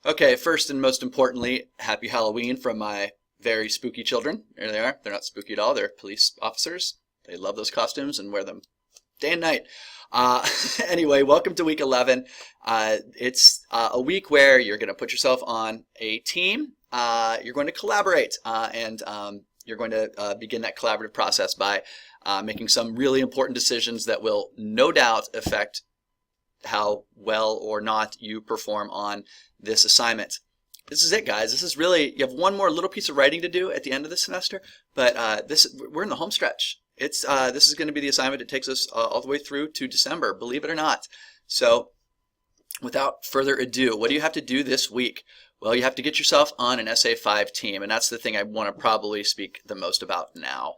Okay, first and most importantly, happy Halloween from my very spooky children. There they are. They're not spooky at all. They're police officers. They love those costumes and wear them day and night. Uh, anyway, welcome to week 11. It's a week where you're going to put yourself on a team. You're going to collaborate, and you're going to begin that collaborative process by making some really important decisions that will no doubt affect how well or not you perform on this assignment. This is it, guys. This is really, you have one more little piece of writing to do at the end of the semester, but we're in the home stretch. This is going to be the assignment that takes us all the way through to December, believe it or not. So without further ado, what do you have to do this week? Well, you have to get yourself on an SA5 team, and that's the thing I want to probably speak the most about now.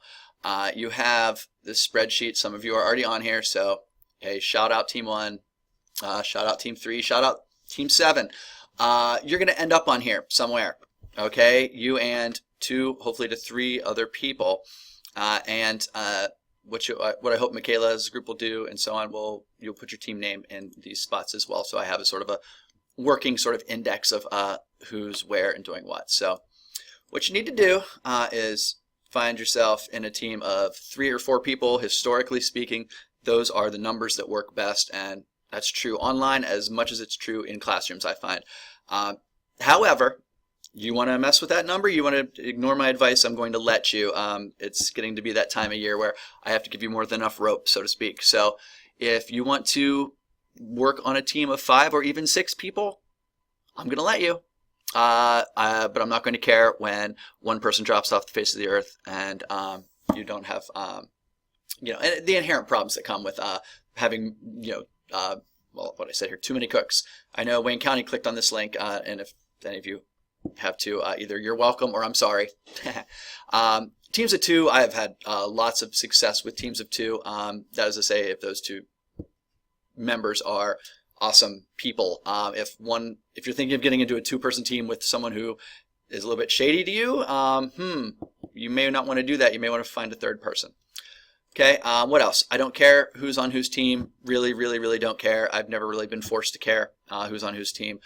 You have this spreadsheet. Some of you are already on here, so hey, shout out Team 1. Shout out Team 3, shout out Team 7. You're going to end up on here somewhere, okay? You and two, hopefully to three other people. What I hope Michaela's group will do and so on, you'll put your team name in these spots as well. So I have a sort of a working sort of index of who's where and doing what. So what you need to do is find yourself in a team of 3 or 4 people. Historically speaking, those are the numbers that work best, and that's true online as much as it's true in classrooms, I find. However, you want to mess with that number, you want to ignore my advice, I'm going to let you. It's getting to be that time of year where I have to give you more than enough rope, so to speak. So if you want to work on a team of 5 or even 6 people, I'm going to let you. But I'm not going to care when one person drops off the face of the earth and you don't have, and the inherent problems that come with having, well, what I said here, too many cooks. I know Wayne County clicked on this link, and if any of you have to, either you're welcome or I'm sorry. Teams of 2, I have had lots of success with teams of 2. That is to say, if those 2 members are awesome people. If you're thinking of getting into a 2-person team with someone who is a little bit shady to you, you may not want to do that. You may want to find a 3rd person. Okay, what else? I don't care who's on whose team. Really, really, really don't care. I've never really been forced to care who's on whose team.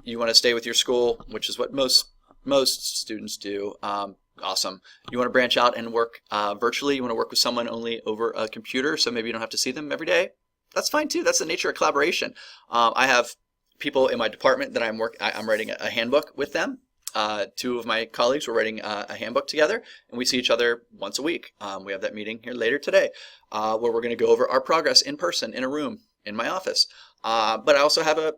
You want to stay with your school, which is what most students do. Awesome. You want to branch out and work virtually. You want to work with someone only over a computer, so maybe you don't have to see them every day. That's fine too. That's the nature of collaboration. I have people in my department that I'm writing a handbook with them. 2 of my colleagues were writing a handbook together, and we see each other once a week. We have that meeting here later today where we're going to go over our progress in person in a room in my office. But I also have a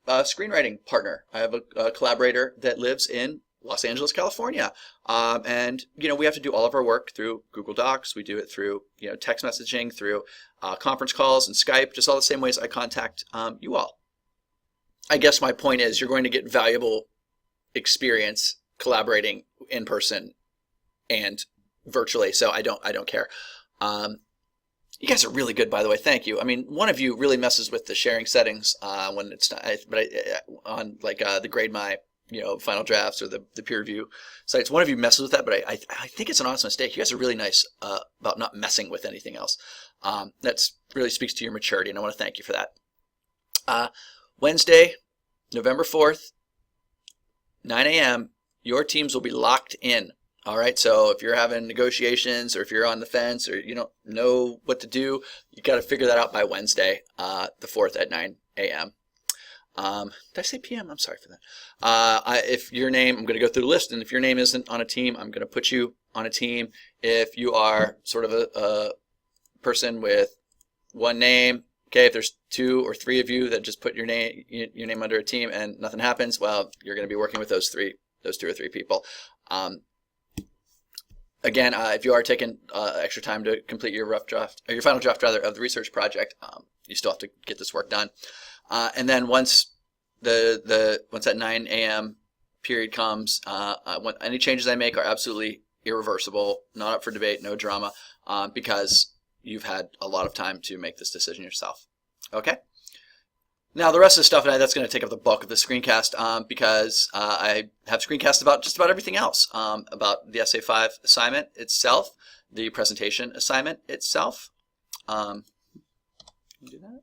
screenwriting partner. I have a collaborator that lives in Los Angeles, California, and we have to do all of our work through Google Docs. We do it through text messaging, through conference calls and Skype, just all the same ways I contact you all. I guess my point is you're going to get valuable experience collaborating in person and virtually, so I don't care. You guys are really good, by the way. Thank you. I mean, one of you really messes with the sharing settings when it's not, on like the Grade My final drafts or the peer review sites. One of you messes with that, but I think it's an honest mistake. You guys are really nice about not messing with anything else. That really speaks to your maturity, and I want to thank you for that. Wednesday, November 4th. 9 a.m., your teams will be locked in. All right, so if you're having negotiations or if you're on the fence or you don't know what to do, you got to figure that out by Wednesday, the 4th at 9 a.m. Did I say p.m.? I'm sorry for that. If your name, I'm going to go through the list, and if your name isn't on a team, I'm going to put you on a team. If you are sort of a person with one name, okay, if there's 2 or 3 of you that just put your name under a team and nothing happens, well, you're going to be working with those 2 or 3 people. Again, if you are taking extra time to complete your rough draft, or your final draft rather, of the research project, you still have to get this work done. And then once once that 9 a.m. period comes, any changes I make are absolutely irreversible, not up for debate, no drama, because you've had a lot of time to make this decision yourself. Okay? Now, the rest of the stuff, that's going to take up the bulk of the screencast because I have screencasts about just about everything else, about the SA5 assignment itself, the presentation assignment itself. Can you do that?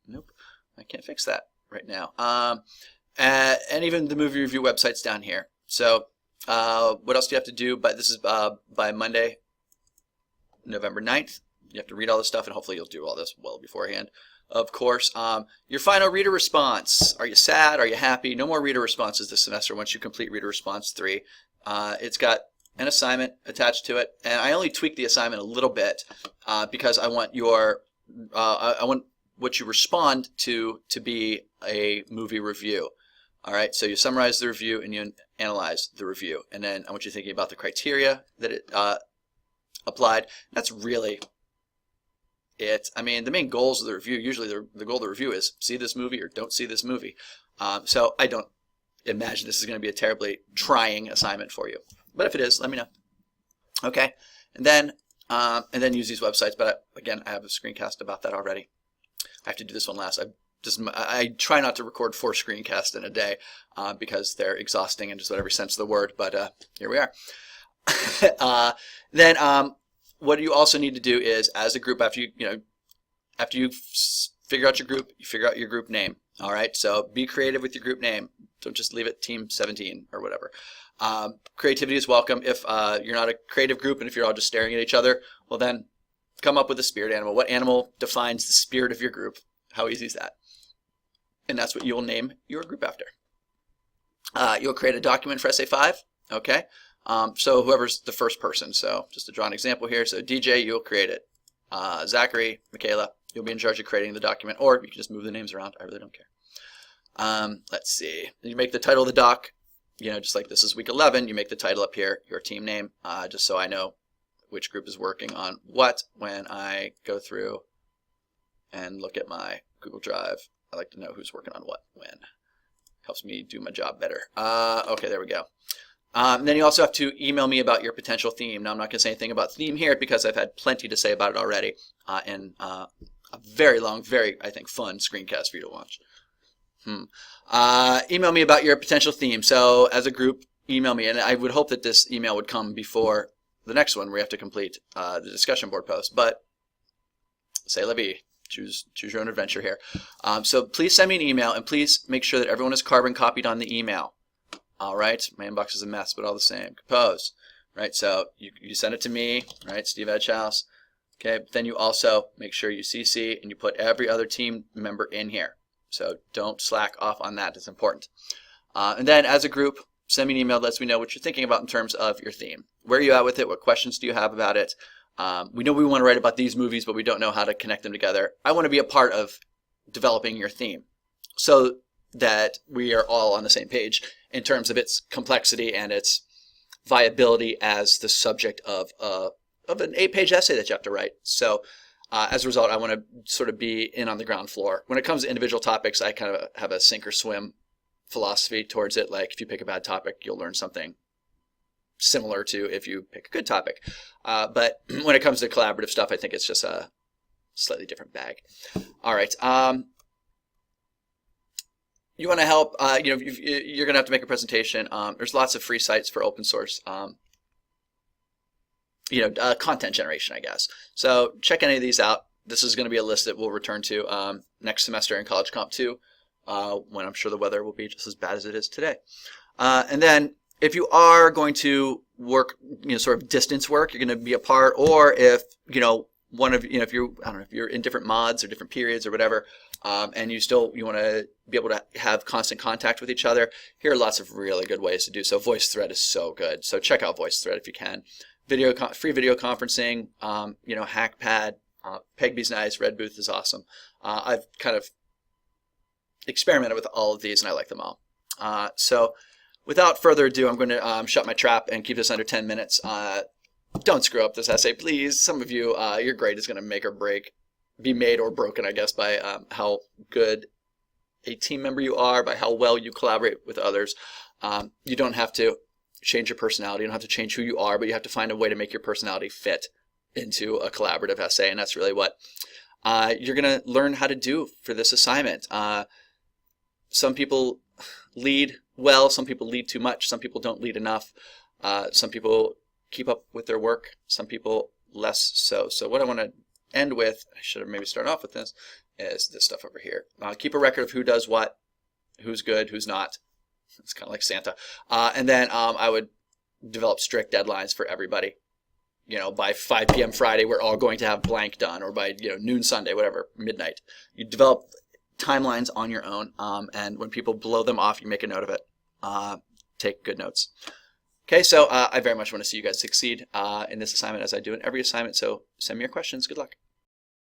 Nope. I can't fix that right now. and even the movie review website's down here. So what else do you have to do? But this is by Monday, November 9th. You have to read all this stuff, and hopefully you'll do all this well beforehand. Of course, your final reader response. Are you sad? Are you happy? No more reader responses this semester once you complete reader response 3. It's got an assignment attached to it, and I only tweaked the assignment a little bit because I want I want what you respond to be a movie review. All right, so you summarize the review and you analyze the review, and then I want you thinking about the criteria that it applied. That's really it. I mean, the main goals of the review, usually the goal of the review is see this movie or don't see this movie. So I don't imagine this is going to be a terribly trying assignment for you. But if it is, let me know. Okay, and then use these websites. But again, I have a screencast about that already. I have to do this one last. I try not to record 4 screencasts in a day because they're exhausting in just every sense of the word. But here we are. Then what you also need to do is, as a group, after you figure out your group, you figure out your group name. All right, so be creative with your group name. Don't just leave it Team 17 or whatever. Creativity is welcome. If you're not a creative group and if you're all just staring at each other, well then come up with a spirit animal. What animal defines the spirit of your group? How easy is that? And that's what you'll name your group after. You'll create a document for Essay 5. Okay. So whoever's the first person. So just to draw an example here. So DJ, you'll create it. Zachary, Michaela, you'll be in charge of creating the document, or you can just move the names around. I really don't care. Let's see. You make the title of the doc. Just like this is week 11, you make the title up here, your team name, just so I know which group is working on what when I go through and look at my Google Drive. I like to know who's working on what when. Helps me do my job better. Okay, there we go. And then you also have to email me about your potential theme. Now, I'm not going to say anything about theme here because I've had plenty to say about it already in a very long, very, I think, fun screencast for you to watch. Email me about your potential theme. So as a group, email me. And I would hope that this email would come before the next one where you have to complete the discussion board post. But c'est la vie. Choose your own adventure here. So please send me an email, and please make sure that everyone is carbon copied on the email. All right, my inbox is a mess, but all the same. Compose, right? So you send it to me, right? Steve Edgehouse. Okay, but then you also make sure you CC and you put every other team member in here. So don't slack off on that. It's important. And then as a group, send me an email that lets me know what you're thinking about in terms of your theme. Where are you at with it? What questions do you have about it? We know we want to write about these movies, but we don't know how to connect them together. I want to be a part of developing your theme so that we are all on the same page in terms of its complexity and its viability as the subject of an 8-page essay that you have to write. So as a result, I want to sort of be in on the ground floor. When it comes to individual topics, I kind of have a sink or swim philosophy towards it. Like if you pick a bad topic, you'll learn something similar to if you pick a good topic. But when it comes to collaborative stuff, I think it's just a slightly different bag. All right. You want to help, you're going to have to make a presentation. There's lots of free sites for open source, content generation, I guess. So check any of these out. This is going to be a list that we'll return to next semester in College Comp 2 when I'm sure the weather will be just as bad as it is today. And then if you are going to work, sort of distance work, you're going to be apart, or if, one of, if you're, I don't know, if you're in different mods or different periods or whatever, and you want to be able to have constant contact with each other, here are lots of really good ways to do so. VoiceThread is so good. So check out VoiceThread if you can. Free video conferencing, HackPad, Pegby's nice, Redbooth is awesome. I've kind of experimented with all of these and I like them all. So without further ado, I'm going to shut my trap and keep this under 10 minutes. Don't screw up this essay, please. Some of you, your grade is going to make or break, be made or broken, I guess, by how good a team member you are, by how well you collaborate with others. You don't have to change your personality. You don't have to change who you are, but you have to find a way to make your personality fit into a collaborative essay, and that's really what you're going to learn how to do for this assignment. Some people lead well, some people lead too much, some people don't lead enough, some people keep up with their work, some people less so. So what I want to end with, I should have maybe started off with this, is this stuff over here. Keep a record of who does what, who's good, who's not. It's kind of like Santa. And then I would develop strict deadlines for everybody. By 5 p.m. Friday, we're all going to have blank done, or by noon Sunday, whatever, midnight. You develop timelines on your own, and when people blow them off, you make a note of it. Take good notes. Okay, so I very much want to see you guys succeed in this assignment as I do in every assignment, so send me your questions. Good luck.